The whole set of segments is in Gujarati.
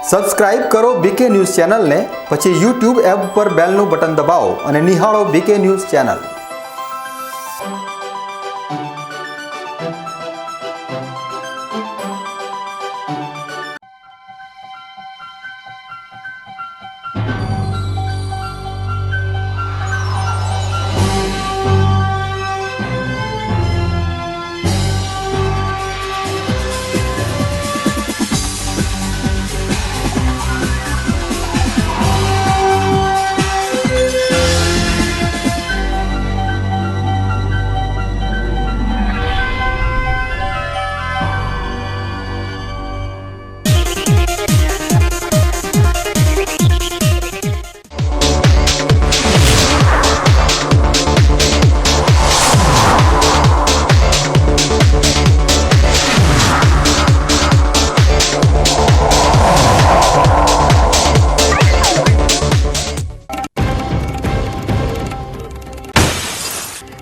સબસ્ક્રાઇબ કરો બીકે ન્યૂઝ ચેનલને, પછી યુટ્યુબ એપ પર બેલનું બટન દબાવો અને નિહાળો બીકે ન્યૂઝ ચેનલ।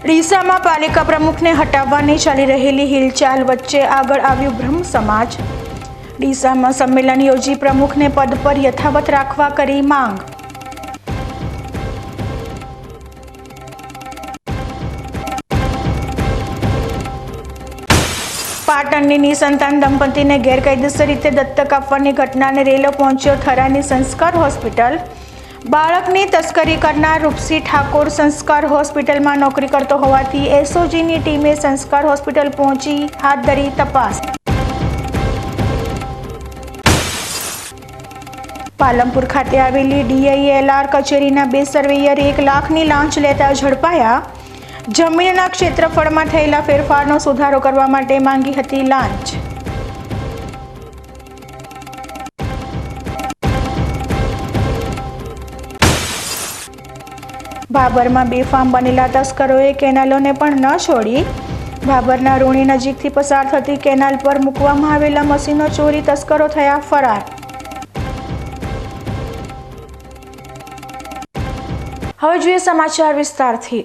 ડીસામાં પાલિકા પ્રમુખને હટાવવાની ચાલી રહેલી હિલચાલ વચ્ચે આગળ આવ્યું બ્રહ્મ સમાજ। ડીસામાં સંમેલન યોજી પ્રમુખને પદ પર યથાવત રાખવા કરી માંગ। પાટણની નિસંતાન દંપતીને ગેરકાયદેસર રીતે દત્તક આપવાની ઘટનાને રેલો પહોંચ્યો થરાની સંસ્કાર હોસ્પિટલ। બાળકની તસ્કરી કરનાર રૂપસી ઠાકોર સંસ્કાર હોસ્પિટલમાં નોકરી કરતો હોવાથી એસઓજીની ટીમે સંસ્કાર હોસ્પિટલ પહોંચી હાથ ધરી તપાસ। પાલનપુર ખાતે આવેલી DILR કચેરીના 2 સર્વેયર 1 લાખની લાંચ લેતા ઝડપાયા। જમીનના ક્ષેત્રફળમાં થયેલા ફેરફારનો સુધારો કરવા માટે માંગી હતી લાંચ। ભાભરમાં બેફામ બનેલા તસ્કરોએ કેનાલોને પણ ન છોડી। ભાભરના રૂણી નજીકથી પસાર થતી કેનાલ પર મૂકવામાં આવેલા મશીનો ચોરી તસ્કરો થયા ફરાર। હવે જોઈએ સમાચાર વિસ્તારથી।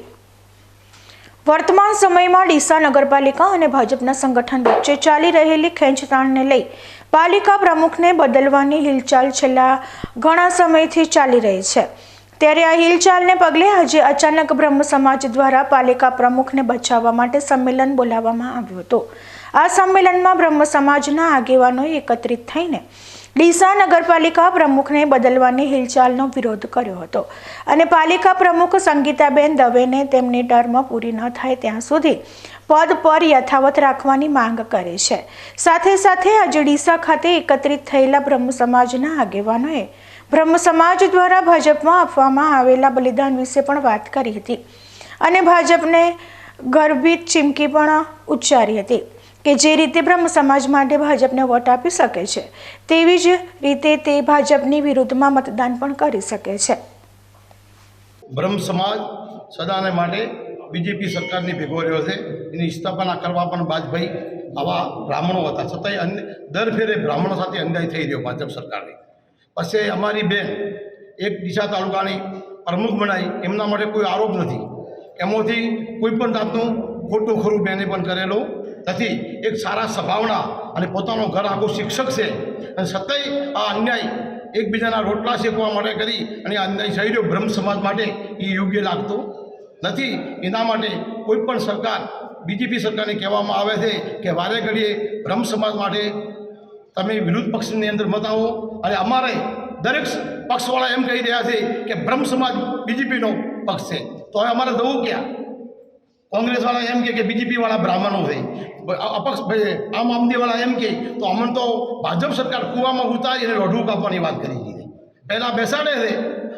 વર્તમાન સમયમાં ડીસા નગરપાલિકા અને ભાજપના સંગઠન વચ્ચે ચાલી રહેલી ખેંચતાણને લઈ પાલિકા પ્રમુખને બદલવાની હિલચાલ છેલ્લા ઘણા સમયથી ચાલી રહી છે। ત્યારે આ હિલચાલને પગલે આજે અચાનક બ્રહ્મ સમાજ દ્વારા પાલિકા પ્રમુખને બચાવવા માટે સંમેલન બોલાવવામાં આવ્યું હતું। આ સંમેલનમાં બ્રહ્મ સમાજના આગેવાનોએ એકત્રિત થઈને ડીસા નગરપાલિકા પ્રમુખને બદલવાની હિલચાલનો વિરોધ કર્યો હતો અને પાલિકા પ્રમુખ સંગીતાબેન દવેને તેમની ટર્મ પૂરી ન થાય ત્યાં સુધી પદ પર યથાવત રાખવાની માંગ કરી છે। સાથે સાથે આજે ડીસા ખાતે એકત્રિત થયેલા બ્રહ્મ સમાજના આગેવાનોએ બ્રહ્મ સમાજ દ્વારા ભાજપમાં આપવામાં આવેલા બલિદાન વિશે પણ વાત કરી હતી અને ભાજપને ગર્ભિત ચીમકી પણ ઉચ્ચારી હતી કે જે રીતે બ્રહ્મ સમાજ માટે ભાજપને વોટ આપી શકે છે તેવી જ રીતે તે ભાજપની વિરુદ્ધમાં મતદાન પણ કરી શકે છે। બ્રહ્મ સમાજ સદાને માટે બીજેપી સરકારની ભેગો રહ્યો છે। એની સ્થાપના કરવા પણ વાજપેયી આવા બ્રાહ્મણો હતા, છતાંય દર ફેરે બ્રાહ્મણો સાથે અન્યાય થઈ રહ્યો ભાજપ સરકારને। પછી અમારી બેન એક ડીસા તાલુકાની પ્રમુખ બનાવી, એમના માટે કોઈ આરોપ નથી, એમાંથી કોઈ પણ જાતનું ખોટું ખરું બેને પણ કરેલો નથી। એક સારા સ્વભાવના અને પોતાનો ઘર આખું શિક્ષક છે અને છતાંય આ અન્યાય એકબીજાના રોટલા શેકવા માટે કરી અને આ અન્યાય થઈ રહ્યો બ્રહ્મ સમાજ માટે એ યોગ્ય લાગતું નથી। એના માટે કોઈ પણ સરકાર બીજેપી સરકારને કહેવામાં આવે છે કે વારે ઘડીએ બ્રહ્મ સમાજ માટે તમે વિરોધ પક્ષની અંદર મત આવો, અને અમારે દરેક પક્ષવાળા એમ કહી રહ્યા છે કે બ્રહ્મ સમાજ બીજેપીનો પક્ષ છે, તો હવે અમારે જવું ક્યાં? કોંગ્રેસવાળા એમ કે બીજેપીવાળા બ્રાહ્મણો છે, અપક્ષ આમ આદમીવાળા એમ કે તો અમને તો ભાજપ સરકાર કૂવામાં ઉતારી અને રોઢું કાપવાની વાત કરી દીધી। પહેલાં બેસાડે છે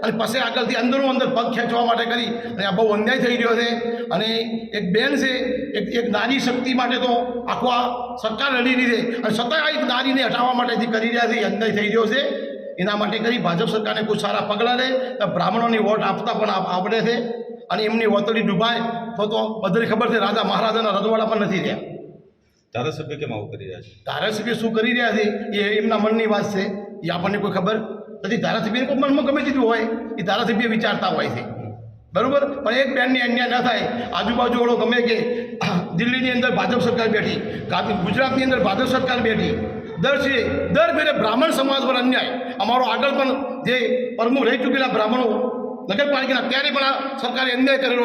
અને પછી આગળથી અંદરો અંદર પગ ખેંચવા માટે કરી અને આ બહુ અન્યાય થઈ રહ્યો છે। અને એક બેન છે, એક નારી શક્તિ માટે તો આખો આ સરકાર લડી રહી છે અને છતાં આ એક નારીને હટાવવા માટે જે કરી રહ્યા છે એ અન્યાય થઈ રહ્યો છે। એના માટે કરી ભાજપ સરકારને કોઈ સારા પગલાં લે તો બ્રાહ્મણોની વોટ આપતા પણ આવડે છે અને એમની વતડી ડૂબાય તો બધાને ખબર છે રાજા મહારાજાના રજવાડા પણ નથી રહ્યા। ધારાસભ્ય કેમ આવું કરી રહ્યા છે? ધારાસભ્ય શું કરી રહ્યા છે એ એમના મનની વાત છે, એ આપણને કોઈ ખબર નથી। ધારાસભ્યને કોઈ મનમાં ગમે તેટલું હોય એ ધારાસભ્ય વિચારતા હોય છે, બરાબર। પણ એક બેનની અન્યાય ન થાય, આજુબાજુવાળો ગમે કે દિલ્હીની અંદર ભાજપ સરકાર બેઠી, ગુજરાતની અંદર ભાજપ સરકાર બેઠી. દર ફેરે બ્રાહ્મણ સમાજ પર અન્યાય. અમારો આગળ પણ જે પ્રમુખ રહી ચૂકેલા બ્રાહ્મણો નગરપાલિકાના ત્યારે પણ આ સરકારે અન્યાય કરેલો,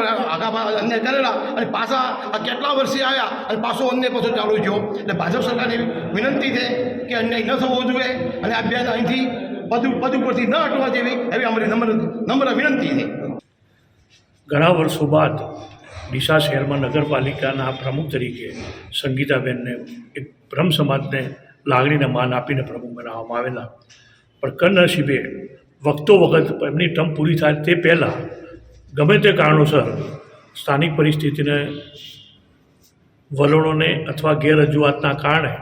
અન્યાય કરેલા અને પાછા આ કેટલા વર્ષે આવ્યા અને પાછો અન્યાય પાછો ચાલુ થયો. એટલે ભાજપ સરકારની વિનંતી છે કે અન્યાય ન થવો જોઈએ અને આ બે અહીંથી પદ ઉપરથી ન હટવા જેવી એવી અમારી નમ્ર વિનંતી છે. ઘણા વર્ષો બાદ ડીસા શહેરમાં નગરપાલિકાના પ્રમુખ તરીકે સંગીતાબેનને એક બ્રહ્મ સમાજને લાગણીને માન આપીને પ્રમુખ બનાવવામાં આવેલા, પણ કમનસીબે વખતો વખત એમની ટર્મ પૂરી થાય તે પહેલાં ગમે તે કારણોસર સ્થાનિક પરિસ્થિતિને વલણોને અથવા ગેરરજૂઆતના કારણે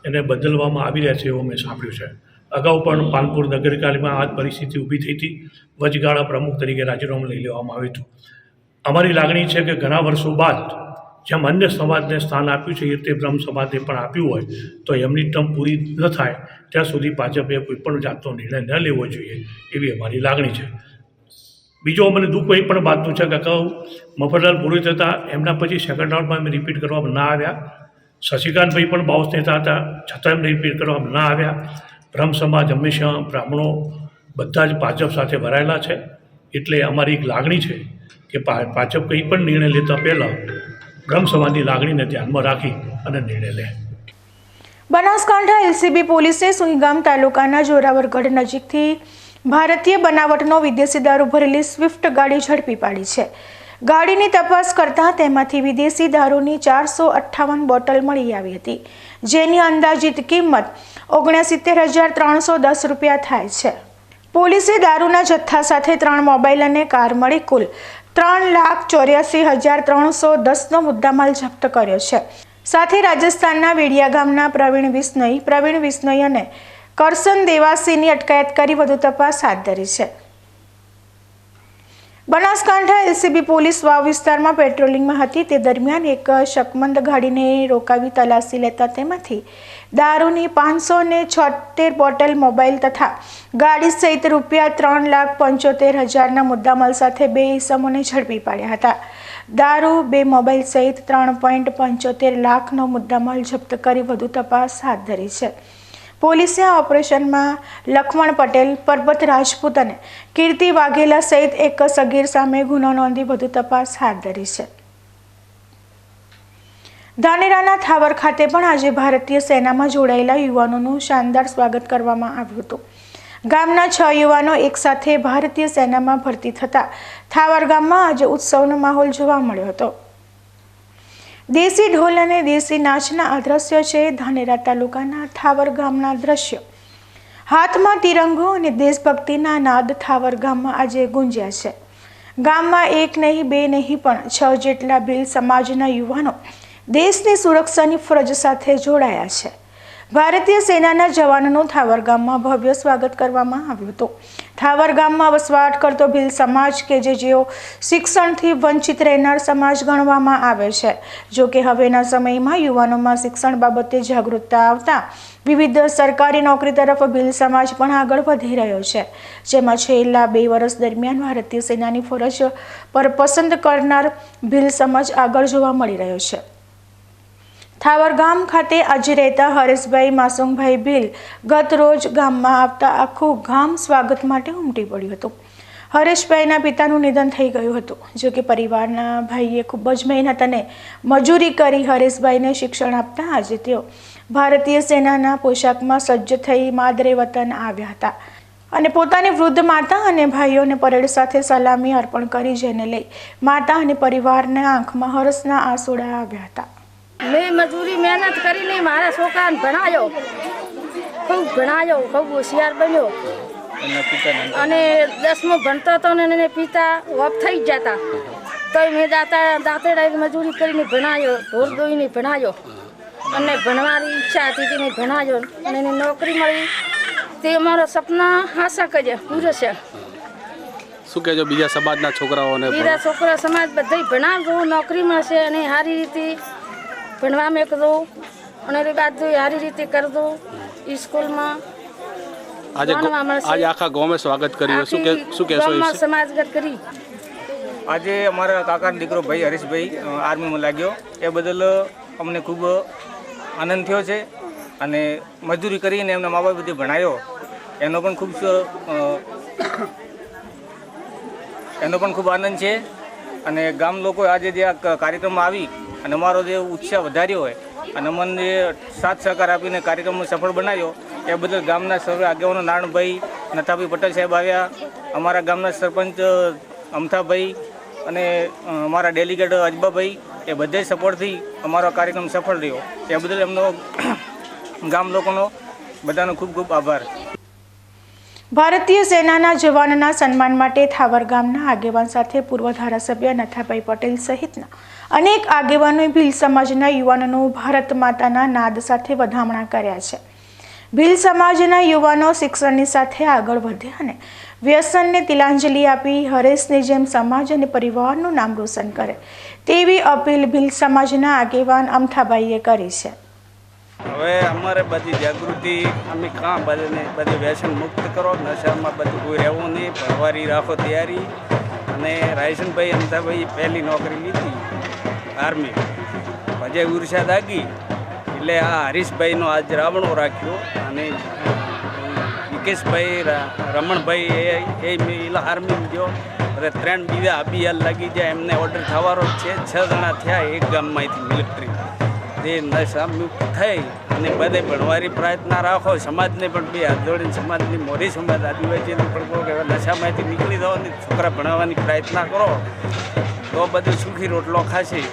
એને બદલવામાં આવી રહ્યા છે એવું મેં સાંભળ્યું છે. અગાઉ પણ પાલનપુર નગરપાલિકામાં આ જ પરિસ્થિતિ ઊભી થઈ હતી. વચગાળા પ્રમુખ તરીકે રાજીનામું લઈ લેવામાં આવ્યું હતું. અમારી લાગણી છે કે ઘણા વર્ષો બાદ જેમ અન્ય સમાજને સ્થાન આપ્યું છે એ રીતે બ્રહ્મ સમાજને પણ આપ્યું હોય તો એમની ટર્મ પૂરી ન થાય ત્યાં સુધી ભાજપે કોઈપણ જાતનો નિર્ણય ન લેવો જોઈએ એવી અમારી લાગણી છે. બીજો મને દુઃખ એ પણ વાતનું છે કે અગાઉ મફતલાલ પૂરી થતાં એમના પછી સેકન્ડ રાઉન્ડમાં એમ રિપીટ કરવામાં ના આવ્યા. શશિકાંતભાઈ પણ બાઉસ નેતા હતા છતાં એમને રિપીટ કરવામાં ના આવ્યા. બ્રહ્મ સમાજ હંમેશા બ્રાહ્મણો બધા જ ભાજપ સાથે ભરાયેલા છે. એટલે અમારી એક લાગણી છે કે ભાજપ કંઈ પણ નિર્ણય લેતા પહેલાં બ્રહ્મ સમાજની લાગણીને ધ્યાનમાં રાખી અને નિર્ણય લે. બનાસકાંઠા એલસીબી પોલીસે સુઈગામ તાલુકાના જોરાવરગઢ નજીકથી ભારતીય બનાવટનો વિદેશી દારૂ ભરેલી સ્વિફ્ટ ગાડી ઝડપી પાડી છે. ગાડીની તપાસ કરતા તેમાંથી વિદેશી દારૂની 458 બોટલ મળી આવી હતી, જેની અંદાજિત કિંમત 69,310 રૂપિયા થાય છે. પોલીસે દારૂના જથ્થા સાથે 3 મોબાઈલ અને કાર મળી કુલ 3,84,310નો મુદ્દામાલ જપ્ત કર્યો છે. સાથે રાજસ્થાનના વેડિયા ગામના પ્રવીણ વિશ્નોઈ અને કરશન દેવાસીની અટકાયત કરી વધુ તપાસ હાથ ધરી છે. બનાસકાંઠા એલસીબી પોલીસ વાવ વિસ્તારમાં પેટ્રોલિંગમાં હતી તે દરમિયાન એક શકમંદ ગાડીને રોકાવી તલાશી લેતા તેમાંથી દારૂની 576 બોટલ, મોબાઈલ તથા ગાડી સહિત રૂપિયા 3,75,000ના મુદ્દામાલ સાથે 2 ઈસમોને ઝડપી પાડ્યા હતા. દારૂ, 2 મોબાઈલ સહિત 3.75 લાખનો મુદ્દામાલ જપ્ત કરી વધુ તપાસ હાથ ધરી છે. પોલીસે આ ઓપરેશનમાં લખમણ પટેલ, પરબત રાજપૂત અને કીર્તિ વાઘેલા સહિત એક સગીર સામે ગુનો નોંધી વધુ તપાસ હાથ ધરી છે. ધાનેરાના થાવર ખાતે પણ આજે ભારતીય સેનામાં જોડાયેલા યુવાનોનું શાનદાર સ્વાગત કરવામાં આવ્યું હતું. ગામના 6 યુવાનો એકસાથે ભારતીય સેનામાં ભરતી થતા થાવર ગામમાં આજે ઉત્સવનો માહોલ જોવા મળ્યો હતો. દેશી ઢોલ અને દેશી નાચના આ દ્રશ્યો છે ધાનેરા તાલુકાના થાવર ગામના દ્રશ્યો. હાથમાં તિરંગો અને દેશભક્તિના નાદ થાવર ગામમાં આજે ગુંજ્યા છે. ગામમાં 1 નહીં 2 નહીં પણ 6 જેટલા ભીલ સમાજના યુવાનો દેશની સુરક્ષાની ફરજ સાથે જોડાયા છે. ભારતીય સેનાના જવાનોનું થાવર ગામમાં ભવ્ય સ્વાગત કરવામાં આવ્યું હતું. થાવર ગામમાં વસવાટ કરતો ભીલ સમાજ કે જેઓ શિક્ષણથી વંચિત રહેનાર સમાજ ગણવામાં આવે છે. જો કે હવેના સમયમાં યુવાનોમાં શિક્ષણ બાબતે જાગૃતતા આવતા વિવિધ સરકારી નોકરી તરફ ભીલ સમાજ પણ આગળ વધી રહ્યો છે, જેમાં છેલ્લા 2 વર્ષ દરમિયાન ભારતીય સેનાની ફરજ પર પસંદ કરનાર ભીલ સમાજ આગળ જોવા મળી રહ્યો છે. થાવર ગામ ખાતે આજે રહેતા હરેશભાઈ માસુમભાઈ ભીલ ગત રોજ ગામમાં આવતા આખું ગામ સ્વાગત માટે ઉમટી પડ્યું હતું. હરેશભાઈના પિતાનું નિધન થઈ ગયું હતું. જો કે પરિવારના ભાઈએ ખૂબ જ મહેનત અને મજૂરી કરી હરેશભાઈને શિક્ષણ આપતા આજે તેઓ ભારતીય સેનાના પોશાકમાં સજ્જ થઈ માદરે વતન આવ્યા હતા અને પોતાની વૃદ્ધ માતા અને ભાઈઓને પરેડ સાથે સલામી અર્પણ કરી, જેને લઈ માતા અને પરિવારના આંખમાં હર્ષના આંસુડા આવ્યા હતા. મેં મજૂરી મહેનત કરીને મારા છોકરાને ભણાયો, ખૂબ ભણાયો, ખૂબ હોશિયાર બન્યો અને 10મું ભણતો હતો ને એને પિતા ઓફ થઈ જ જતા તો મેં દાંતેડા મજૂરી કરીને ભણાયો, ઢોર દોઈને ભણાયો અને ભણવાની ઈચ્છા હતી તે મેં ભણાયો અને એને નોકરી મળી. તે અમારો સપના હાંસા કર્યા પૂરો છે. શું કહેજો બીજા સમાજના છોકરાઓને? બીજા છોકરા સમાજ બધાય ભણાવજો, નોકરી મળશે અને સારી રીતે ભણવા મેકજો અને બધું સારી રીતે કરજો. સ્કૂલમાં આજે આખા ગામે સ્વાગત કર્યું, શું કહેશો? સમાજગત કરી આજે અમારા કાકાનો દીકરો ભાઈ હરીશભાઈ આર્મીમાં લાગ્યો એ બદલ અમને ખૂબ આનંદ થયો છે અને મજૂરી કરીને એમના મા બાપથી ભણાયો એનો પણ ખૂબ આનંદ છે. અને ગામ લોકો આજે જે આ કાર્યક્રમમાં આવી અને અમારો જે ઉત્સાહ વધાર્યો હોય અને અમને સાથ સહકાર આપીને કાર્યક્રમને સફળ બનાવ્યો એ બદલ ગામના સર્વે આગેવાનો નારણભાઈ નથાભાઈ પટેલ સાહેબ આવ્યા, અમારા ગામના સરપંચ અમથાભાઈ અને અમારા ડેલિગેટ અજબાભાઈ એ બધે સપોર્ટથી અમારો કાર્યક્રમ સફળ રહ્યો. એ બદલ એમનો ગામ લોકોનો બધાનો ખૂબ ખૂબ આભાર. ભારતીય સેનાના જવાનોના સન્માન માટે થાવર ગામના આગેવાન સાથે પૂર્વ ધારાસભ્ય નથાભાઈ પટેલ સહિતના અનેક આગેવાનોએ ભીલ સમાજના યુવાનોનું ભારત માતાના નાદ સાથે વધામણા કર્યા છે. ભીલ સમાજના યુવાનો શિક્ષણની સાથે આગળ વધે અને વ્યસનને તિલાંજલિ આપી હરેશની જેમ સમાજ અને પરિવારનું નામ રોશન કરે તેવી અપીલ ભીલ સમાજના આગેવાન અમથાભાઈએ કરી છે. હવે અમારે બધી જાગૃતિ અમે કાં બધી વ્યસન મુક્ત કરો, નશામાં બધું કોઈ રહેવું નહીં, ભણવાની રાખો તૈયારી. અને રાયસનભાઈ અમથાભાઈ પહેલી નોકરી લીધી આર્મી, પછી ઉર્ષા દાગી એટલે આ હરીશભાઈનો આજ રાવણો રાખ્યો અને વિકેશભાઈ રમણભાઈ એ આર્મી ગયો અને 3 બીજા અભિયાન લાગી જાય એમને ઓર્ડર થવાનો છે. 6 જણા થયા એક ગામમાંથી મિલિટરી તે નશા મુક્ત થઈ અને બધે ભણવાની પ્રાર્થના રાખો. સમાજને પણ બે હાથ જોડીને સમાજની મોરી સમાજ આદિવાસીને પણ કહો કે નશામાંથી નીકળી જાઓ અને છોકરા ભણાવવાની પ્રાર્થના કરો તો બધું સુખી રોટલો ખાશે.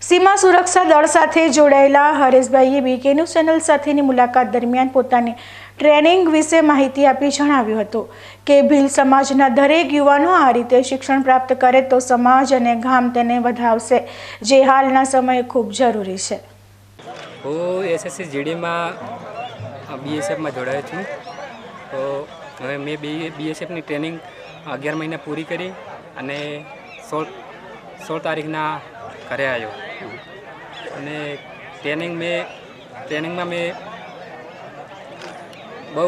સીમા સુરક્ષા દળ સાથે જોડાયેલા હરેશભાઈએ બીકે ન્યૂઝ ચેનલ સાથેની મુલાકાત દરમિયાન પોતાની ટ્રેનિંગ વિશે માહિતી આપી જણાવ્યું હતું કે ભીલ સમાજના દરેક યુવાનો આ રીતે શિક્ષણ પ્રાપ્ત કરે તો સમાજ અને ગામ તેને વધાવશે, જે હાલના સમયે ખૂબ જરૂરી છે. હું એસએસસી જીડીમાં બીએસએફમાં જોડાયો છું. તો હવે મેં બીએસએફની ટ્રેનિંગ 11 મહિના પૂરી કરી અને 16 તારીખના ઘરે આવ્યો. અને ટ્રેનિંગમાં મેં બહુ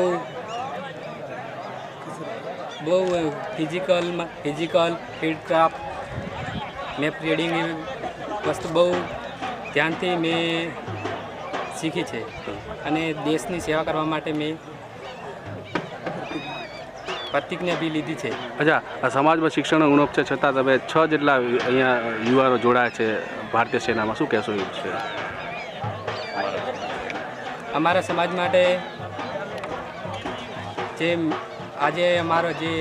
ફિઝિકલ ફિલ્ડક્રાફ્ટ મેપ રીડિંગ વસ્તુ બહુ ધ્યાનથી મેં શીખી છે અને દેશની સેવા કરવા માટે મેં પ્રતિજ્ઞા બી લીધી છે. અચ્છા, આ સમાજમાં શિક્ષણનો ઉણપ છે છતાં તમે 6 જેટલા અહીંયા યુવાનો જોડાયા છે ભારતીય સેનામાં, શું કહેશો? એ છે અમારા સમાજ માટે જે આજે અમારો જે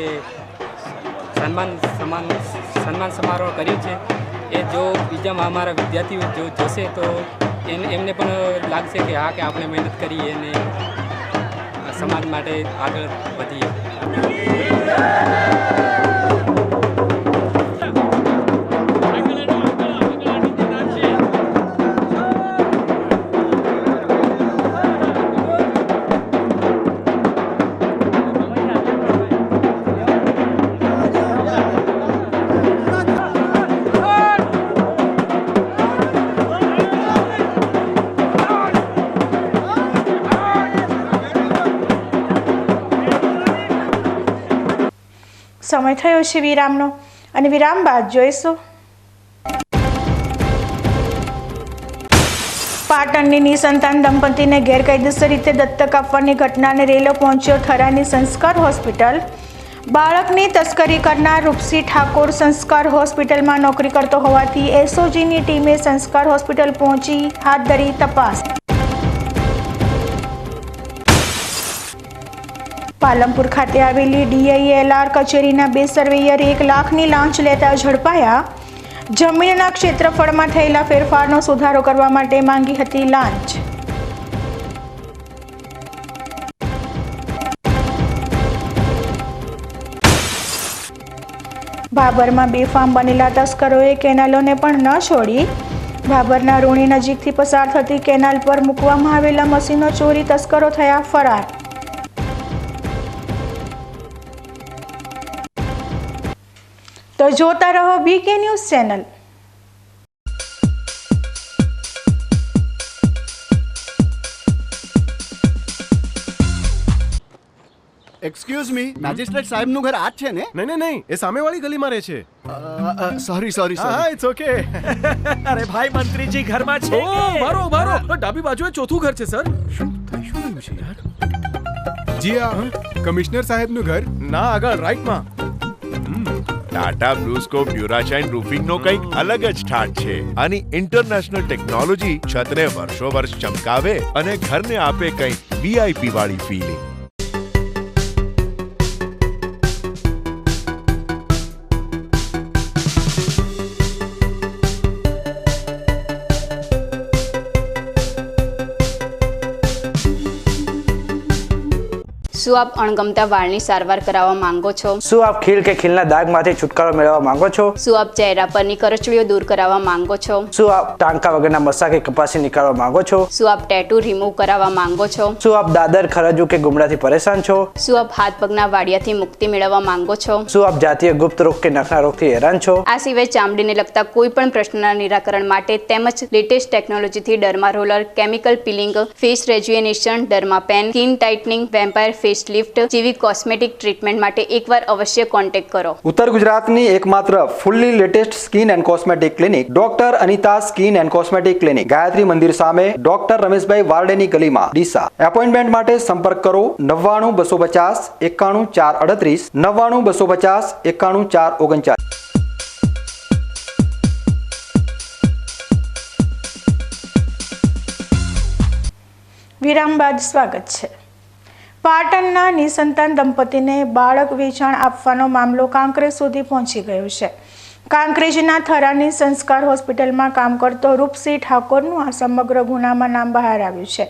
સન્માન સમારોહ કર્યો છે એ જો બીજા અમારા વિદ્યાર્થીઓ જો જોશે તો એમને પણ લાગશે કે હા કે આપણે મહેનત કરીએ અને સમાજ માટે આગળ વધીએ. સમય થયો છે વિરામનો અને વિરામ બાદ જોઈશું પાટણની નિસંતાન દંપતીને ગેરકાયદેસર રીતે દત્તક આપવાની ઘટનાને રેલો પહોંચ્યો થરાની સંસ્કાર હોસ્પિટલ. બાળકની તસ્કરી કરનાર રૂપસી ઠાકોર સંસ્કાર હોસ્પિટલમાં નોકરી કરતો હોવાથી એસઓજીની ટીમે સંસ્કાર હોસ્પિટલ પહોંચી હાથ ધરી તપાસ. પાલનપુર ખાતે આવેલી DILR કચેરીના 2 સર્વેયર 1 લાખની લાંચ લેતા ઝડપાયા. જમીનના ક્ષેત્રફળમાં થયેલા ફેરફારનો સુધારો કરવા માટે માંગી હતી લાંચ. ભાભરમાં બેફામ બનેલા તસ્કરોએ કેનાલોને પણ ન છોડી. ભાભરના રૂણી નજીકથી પસાર થતી કેનાલ પર મૂકવામાં આવેલા મશીનો ચોરી તસ્કરો થયા ફરાર. તો જોતા રહો BK news channel. Excuse me, magistrate સાહેબનું ઘર આ જ છે ને? નહીં, એ સામેવાળી ગલીમાં રહે છે. સોરી. હા, ઇટ્સ ઓકે. અરે ભાઈ, મંત્રીજી ઘરમાં છે. મારો ડાબી બાજુએ ચોથું ઘર છે સર. શું થયું છે યાર? જી હા, કમિશનર સાહેબનું ઘર ના આગળ રાઈટમાં. ટાટા બ્લુસ્કોપ ડ્યુરાશાઇન રૂફિંગનો કંઈક અલગ જ ઠાઠ છે. આની ઇન્ટરનેશનલ ટેકનોલોજી છતને વર્ષો વર્ષ ચમકાવે અને ઘરને આપે કંઈક વીઆઈપી વાળી ફીલિંગ. શું આપ અણગમતા વાળની સારવાર કરાવવા માંગો છો? શું આપ ખીલ કે ખીલના દાગમાંથી છુટકારો મેળવવા માંગો છો? શું આપ ચહેરા પરની કરચલીઓ દૂર કરાવવા માંગો છો? શું આપ ટાંકા વગરના મસા કે કપાસી નીકાળવા માંગો છો? શું આપ ટેટુ રિમૂવ કરાવવા માંગો છો? શું આપ દાદર ખરજુ કે ગુમડાથી પરેશાન છો? શું આપ હાથ પગના વાડિયાથી મુક્તિ મેળવવા માંગો છો? શું આપ જાતીય ગુપ્ત રોગ કે નખના રોગથી હેરાન છો? આ સિવાય ચામડીને લગતા કોઈ પણ પ્રશ્નના નિરાકરણ માટે તેમજ લેટેસ્ટ ટેકનોલોજીથી derma roller, chemical peeling, face rejuvenation, derma pen, skin tightening, vampire face lift જેવી કોસ્મેટિક ટ્રીટમેન્ટ માટે એકવાર અવશ્ય કોન્ટેક્ટ કરો. ઉત્તર ગુજરાતની એકમાત્ર fully latest skin and cosmetic clinic doctor Anita skin and cosmetic clinic, Gayatri Mandir સામે, ડોક્ટર રમેશભાઈ વારડેની ગલીમાં, ડીસા. એપોઇન્ટમેન્ટ માટે સંપર્ક કરો 99 250 91 438, 99 250 91 439. વિરામ બાદ સ્વાગત છે. પાટણના નિસંતાન દંપતીને બાળક વેચાણ આપવાનો મામલો કાંકરેજ સુધી પહોંચી ગયો છે. કાંકરેજના થરાની સંસ્કાર હોસ્પિટલમાં કામ કરતો રૂપસિંહ ઠાકોરનું આ સમગ્ર ગુનામાં નામ બહાર આવ્યું છે.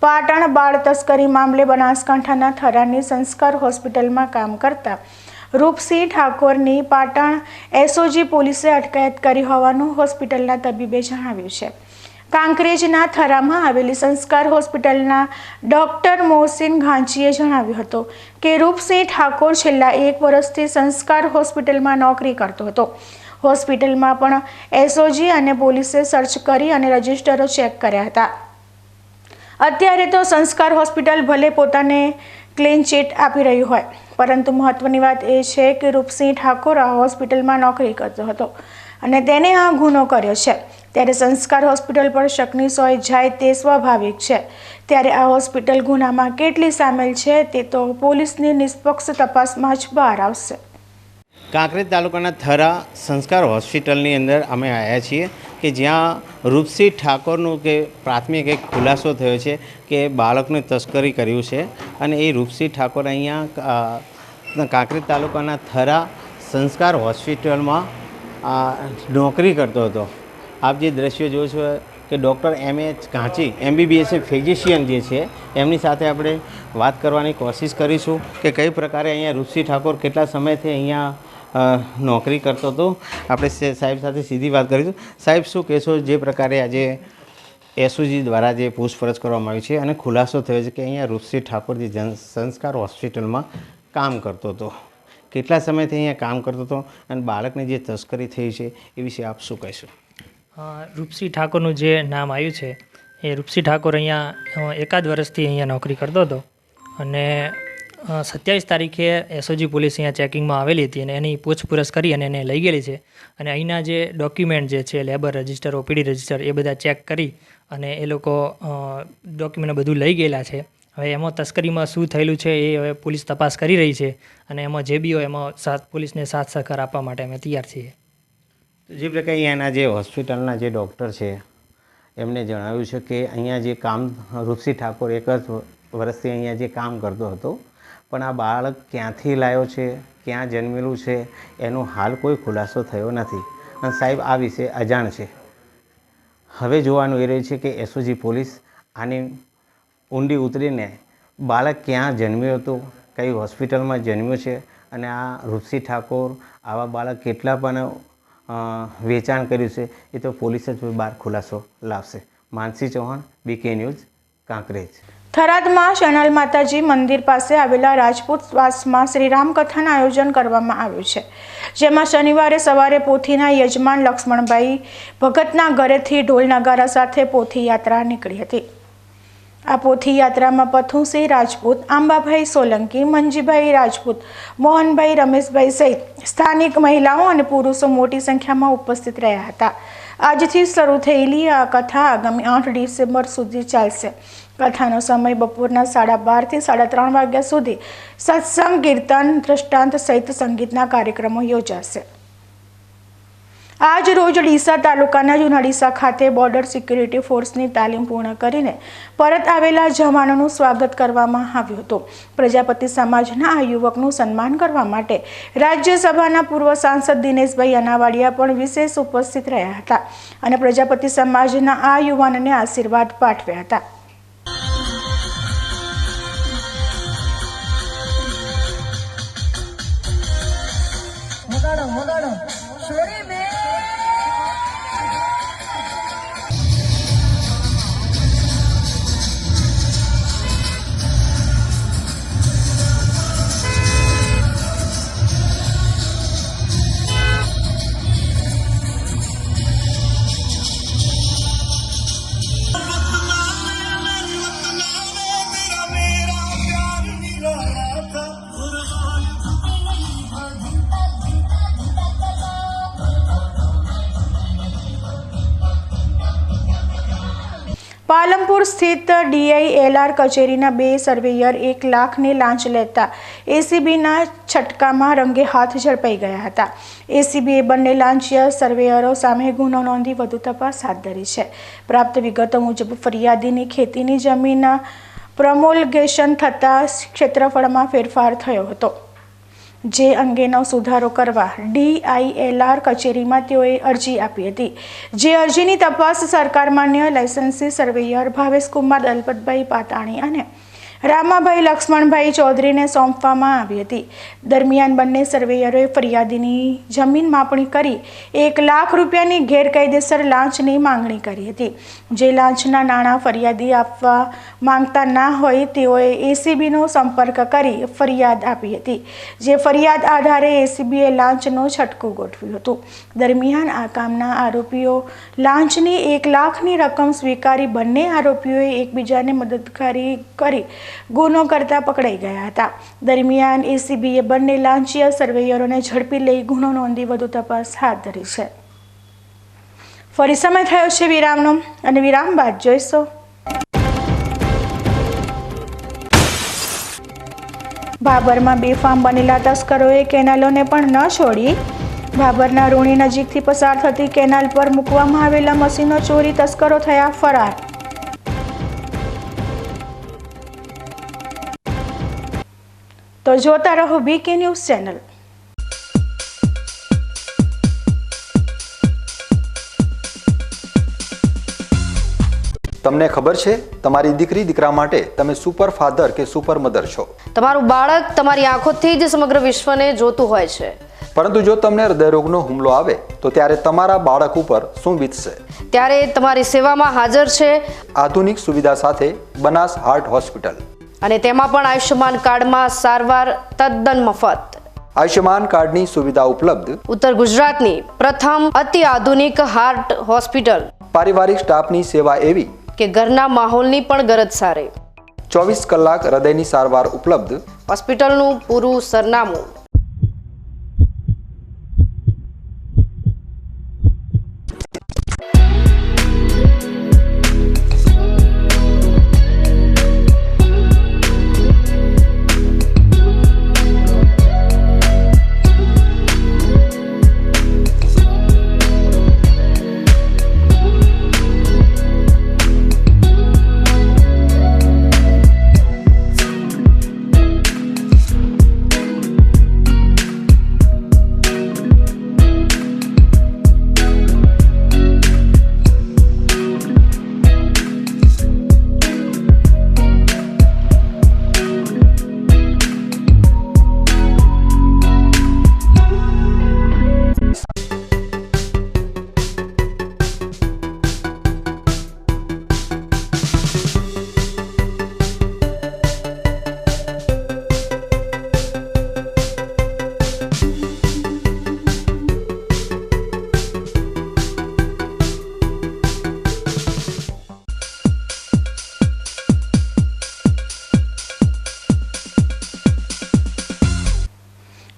પાટણ બાળ તસ્કરી મામલે બનાસકાંઠાના થરાની સંસ્કાર હોસ્પિટલમાં કામ કરતા રૂપસિંહ ઠાકોરની પાટણ એસઓજી પોલીસે અટકાયત કરી હોવાનું હોસ્પિટલના તબીબે જણાવ્યું છે. કાંકરેજના થરામાં આવેલી સંસ્કાર હોસ્પિટલના ડોક્ટર મોહસિન ઘાંચીએ જણાવ્યું હતું કે રૂપસિંહ ઠાકોર છેલ્લા 1 વર્ષથી સંસ્કાર હોસ્પિટલમાં નોકરી કરતો હતો. હોસ્પિટલમાં પણ એસઓજી અને પોલીસે સર્ચ કરી અને રજિસ્ટરો ચેક કર્યા હતા. અત્યારે તો સંસ્કાર હોસ્પિટલ ભલે પોતાને ક્લીન ચીટ આપી રહ્યું હોય, પરંતુ મહત્વની વાત એ છે કે રૂપસિંહ ઠાકોર આ હોસ્પિટલમાં નોકરી કરતો હતો અને તેને આ ગુનો કર્યો છે. ત્યારે સંસ્કાર હોસ્પિટલ પર શકની સોય જાય તે સ્વાભાવિક છે. ત્યારે આ હોસ્પિટલ ગુનામાં કેટલી સામેલ છે તે તો પોલીસની નિષ્પક્ષ તપાસમાં જ બહાર આવશે. કાંકરેજ તાલુકાના થરા સંસ્કાર હોસ્પિટલની અંદર અમે આવ્યા છીએ કે જ્યાં રૂપસિંહ ઠાકોરનું કે પ્રાથમિક એક ખુલાસો થયો છે કે બાળકને તસ્કરી કર્યું છે અને એ રૂપસિંહ ઠાકોર અહીંયા કાંકરેજ તાલુકાના થરા સંસ્કાર હોસ્પિટલમાં નોકરી કરતો હતો. આપ જે દ્રશ્યો જોવો છો કે ડૉક્ટર M.H. ઘાંચી MBBS ફિઝિશિયન જે છે એમની સાથે આપણે વાત કરવાની કોશિશ કરીશું કે કઈ પ્રકારે અહીંયા રૂપસિંહ ઠાકોર કેટલા સમયથી અહીંયા નોકરી કરતો હતો. આપણે સાહેબ સાથે સીધી વાત કરીશું. સાહેબ, શું કહેશો જે પ્રકારે આજે એસઓજી દ્વારા જે પૂછપરછ કરવામાં આવી છે અને ખુલાસો થયો છે કે અહીંયા રૂપસિંહ ઠાકોર જે સંસ્કાર હોસ્પિટલમાં કામ કરતો હતો, કેટલા સમયથી અહીંયા કામ કરતો હતો અને બાળકની જે તસ્કરી થઈ છે એ વિશે આપ શું કહેશો? રૂપસિંહ ઠાકોરનું જે નામ આવ્યું છે એ રૂપસિંહ ઠાકોર અહીંયા 1 વર્ષથી અહીંયા નોકરી કરતો હતો અને 27 તારીખે એસઓજી પોલીસ અહીંયા ચેકિંગમાં આવેલી હતી અને એની પૂછપરછ કરી અને એને લઈ ગયેલી છે. અને અહીંના જે ડોક્યુમેન્ટ જે છે, લેબર રજિસ્ટર, OPD રજિસ્ટર, એ બધા ચેક કરી અને એ લોકો ડોક્યુમેન્ટ બધું લઈ ગયેલા છે. હવે એમાં તસ્કરીમાં શું થયેલું છે એ હવે પોલીસ તપાસ કરી રહી છે અને એમાં જે બી હોય એમાં પોલીસને સાથ સહકાર આપવા માટે અમે તૈયાર છીએ. જે પ્રકારે અહીંયાના જે હોસ્પિટલના જે ડૉક્ટર છે એમને જણાવ્યું છે કે અહીંયા જે કામ રૂપસિંહ ઠાકોર 1 વર્ષથી અહીંયા જે કામ કરતો હતો, પણ આ બાળક ક્યાંથી લાવ્યો છે, ક્યાં જન્મેલું છે એનો હાલ કોઈ ખુલાસો થયો નથી અને સાહેબ આ વિશે અજાણ છે. હવે જોવાનું એ રહ્યું છે કે એસઓજી પોલીસ આની ઊંડી ઉતરીને બાળક ક્યાં જન્મ્યો હતો, કઈ હોસ્પિટલમાં જન્મ્યો છે અને આ રૂપસિંહ ઠાકોર આવા બાળક કેટલા પણ વેચાણ કર્યું છે એ તો પોલીસ જ બહાર ખુલાસો લાવશે. માનસી ચૌહાણ, BK ન્યૂઝ, કાંકરેજ. થરાદમાં શેનાલ માતાજી મંદિર પાસે આવેલા રાજપૂત વાસમાં શ્રીરામ કથાનું આયોજન કરવામાં આવ્યું છે, જેમાં શનિવારે સવારે પોથીના યજમાન લક્ષ્મણભાઈ ભગતના ઘરેથી ઢોલ નગારા સાથે પોથી યાત્રા નીકળી હતી. આ પોથીયાત્રામાં પથુસિંહ રાજપૂત, આંબાભાઈ સોલંકી, મંજીભાઈ રાજપૂત, મોહનભાઈ, રમેશભાઈ સહિત સ્થાનિક મહિલાઓ અને પુરુષો મોટી સંખ્યામાં ઉપસ્થિત રહ્યા હતા. આજથી શરૂ થયેલી આ કથા આગામી 8 ડિસેમ્બર સુધી ચાલશે. કથાનો સમય બપોરના 12:30 થી 3:30 વાગ્યા સુધી સત્સંગ, કીર્તન, દ્રષ્ટાંત સહિત સંગીતના કાર્યક્રમો યોજાશે. આજ રોજ ડીસા તાલુકાના જૂના ડીસા ખાતે બોર્ડર સિક્યુરિટી ફોર્સની તાલીમ પૂર્ણ કરીને પરત આવેલા જવાનોનું સ્વાગત કરવામાં આવ્યું હતું. પ્રજાપતિ સમાજના આ યુવકનું સન્માન કરવા માટે રાજ્યસભાના પૂર્વ સાંસદ દિનેશભાઈ અનાવાડિયા પણ વિશેષ ઉપસ્થિત રહ્યા હતા અને પ્રજાપતિ સમાજના આ યુવાનને આશીર્વાદ પાઠવ્યા હતા. પાલનપુર સ્થિત DILR કચેરીના 2 સર્વેયર 1 લાખની લાંચ લેતા એસીબીના છટકામાં રંગે હાથ ઝડપાઈ ગયા હતા. એસીબીએ બંને લાંચિયા સર્વેયરો સામે ગુનો નોંધી વધુ તપાસ હાથ ધરી છે. પ્રાપ્ત વિગતો મુજબ ફરિયાદીની ખેતીની જમીન પ્રમોલ્ગેશન થતાં ક્ષેત્રફળમાં ફેરફાર થયો હતો, જે અંગેનો સુધારો કરવા DILR કચેરીમાં તેઓએ અરજી આપી હતી. જે અરજીની તપાસ સરકાર માન્ય લાયસન્સી સર્વેયર ભાવેશકુમાર દલપતભાઈ પાતાણી અને રામાભાઈ લક્ષ્મણભાઈ ચૌધરીને સોંપવામાં આવી હતી. દરમિયાન બંને સર્વેયરોએ ફરિયાદીની જમીન માપણી કરી 1 લાખ રૂપિયાની ગેરકાયદેસર લાંચની માંગણી કરી હતી. જે લાંચના નાણાં ફરિયાદી આપવા માંગતા ના હોય તેઓએ એસીબીનો સંપર્ક કરી ફરિયાદ આપી હતી. જે ફરિયાદ આધારે એસીબીએ લાંચનો છટકું ગોઠવ્યું હતું. દરમિયાન આ કામના આરોપીઓ લાંચની 1 લાખની રકમ સ્વીકારી બંને આરોપીઓએ એકબીજાને મદદગારી કરી ગુનો કરતા પકડાઈ ગયા હતા. દરમિયાન એસીબીએ બંને લાંચિયા સર્વેયરોને ઝડપી લઈ ગુનો નોંધી વધુ તપાસ હાથ ધરી છે. ફરી સમય થયો છે વિરામનો અને વિરામ બાદ જોઈશું. ભાભરમાં બેફામ બનેલા તસ્કરોએ કેનાલોને પણ ન છોડી ભાભરના રૂણી નજીકથી પસાર થતી કેનાલ પર મૂકવામાં આવેલા મશીનો ચોરી તસ્કરો થયા ફરાર. તો જોતા રહો BK ન્યૂઝ ચેનલ. તમને ખબર છે તમારી દીકરી દીકરા માટે તમે સુપર ફાધર કે સુપર મધર છો. તમારું બાળક તમારી આંખોથી જ સમગ્ર વિશ્વને જોતું હોય છે. પરંતુ જો તમને હૃદયરોગનો હુમલો આવે તો ત્યારે તમારા બાળક ઉપર શું વીતશે? ત્યારે તમારી સેવામાં હાજર છે આધુનિક સુવિધા સાથે બનાસ હાર્ટ હોસ્પિટલ, અને તેમાં પણ આયુષ્યમાન કાર્ડમાં સારવાર તદ્દન મફત. આયુષ્યમાન કાર્ડની સુવિધા ઉપલબ્ધ ઉત્તર ગુજરાતની પ્રથમ અતિ આધુનિક હાર્ટ હોસ્પિટલ. પારિવારિક સ્ટાફની સેવા એવી કે ઘરના માહોલની પણ ગરજ સારે. 24 કલાક હૃદયની સારવાર ઉપલબ્ધ. હોસ્પિટલનું પૂરું સરનામું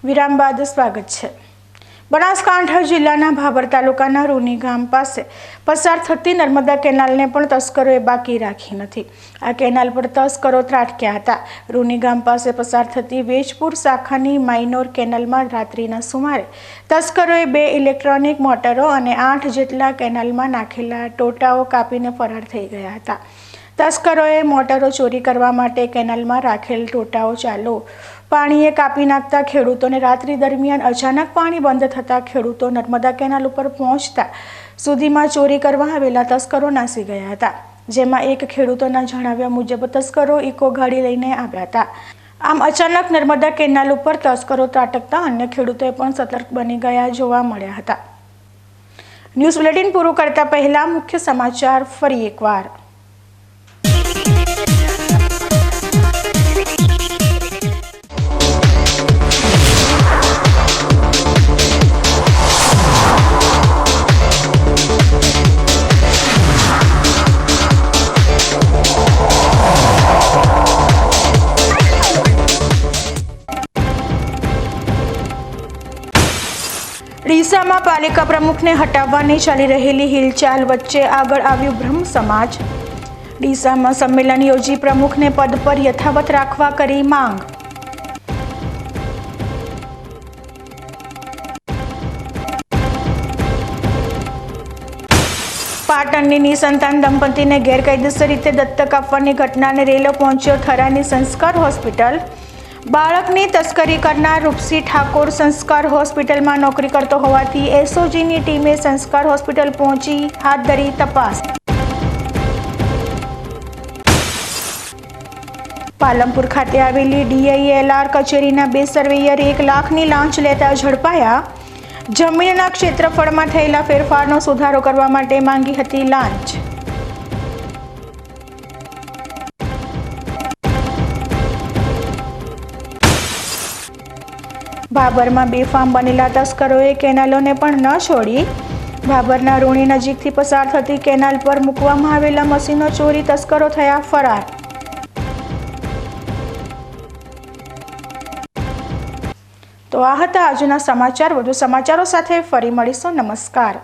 વિરામ બાદ સ્વાગત છે. બનાસકાંઠા જિલ્લાના ભાભર તાલુકાના રૂની ગામ પાસે પસાર થતી નર્મદા કેનાલને પણ તસ્કરોએ બાકી રાખી નથી. આ કેનાલ પર તસ્કરો ત્રાટક્યા હતા. રૂની ગામ પાસે પસાર થતી વેજપુર શાખાની માઇનોર કેનાલમાં રાત્રિના સુમારે તસ્કરોએ 2 ઇલેક્ટ્રોનિક મોટરો અને 8 જેટલા કેનાલમાં નાખેલા ટોટાઓ કાપીને ફરાર થઈ ગયા હતા. તસ્કરોએ મોટરો ચોરી કરવા માટે કેનાલમાં રાખેલ ટોટાઓ ચાલુ પાણીએ કાપી નાખતા ખેડૂતોને રાત્રિ દરમિયાન અચાનક પાણી બંધ થતાં ખેડૂતો નર્મદા કેનાલ ઉપર પહોંચતા સુધીમાં ચોરી કરવા આવેલા તસ્કરો નાસી ગયા હતા. જેમાં એક ખેડૂતોના જણાવ્યા મુજબ તસ્કરો ઇકો ગાડી લઈને આવ્યા હતા. આમ અચાનક નર્મદા કેનાલ ઉપર તસ્કરો ત્રાટકતા અન્ય ખેડૂતોએ પણ સતર્ક બની ગયા જોવા મળ્યા હતા. ન્યૂઝ બુલેટિન પૂરું કરતા પહેલા મુખ્ય સમાચાર ફરી એકવાર. ડીસામાં પાલિકા પ્રમુખને હટાવવાની ચાલી રહેલી હિલચાલ વચ્ચે આગળ આવ્યું બ્રહ્મ સમાજ. ડીસામાં સંમેલન યોજી પ્રમુખને પદ પર યથાવત રાખવા કરી માંગ. પાટણની નિસંતાન દંપતીને ગેરકાયદેસર રીતે દત્તક આપવાની ઘટનાને રેલો પહોંચ્યો થરાની સંસ્કાર હોસ્પિટલ. બાળકની તસ્કરી કરનાર રૂપસી ઠાકોર સંસ્કાર હોસ્પિટલમાં નોકરી કરતો હોવાથી એસઓજીની ટીમે સંસ્કાર હોસ્પિટલ પહોંચી હાથ ધરી તપાસ. પાલનપુર ખાતે આવેલી DILR કચેરીના 2 સર્વેયર 1 લાખની લાંચ લેતા ઝડપાયા. જમીનના ક્ષેત્રફળમાં થયેલા ફેરફારનો સુધારો કરવા માટે માંગી હતી લાંચ. ભાભરમાં બેફામ બનેલા તસ્કરોએ કેનાલોને પણ ન છોડી. ભાભરના રૂણી નજીકથી પસાર થતી કેનાલ પર મૂકવામાં આવેલા મશીનો ચોરી તસ્કરો થયા ફરાર. તો આ હતા આજના સમાચાર. વધુ સમાચારો સાથે ફરી મળીશું. નમસ્કાર.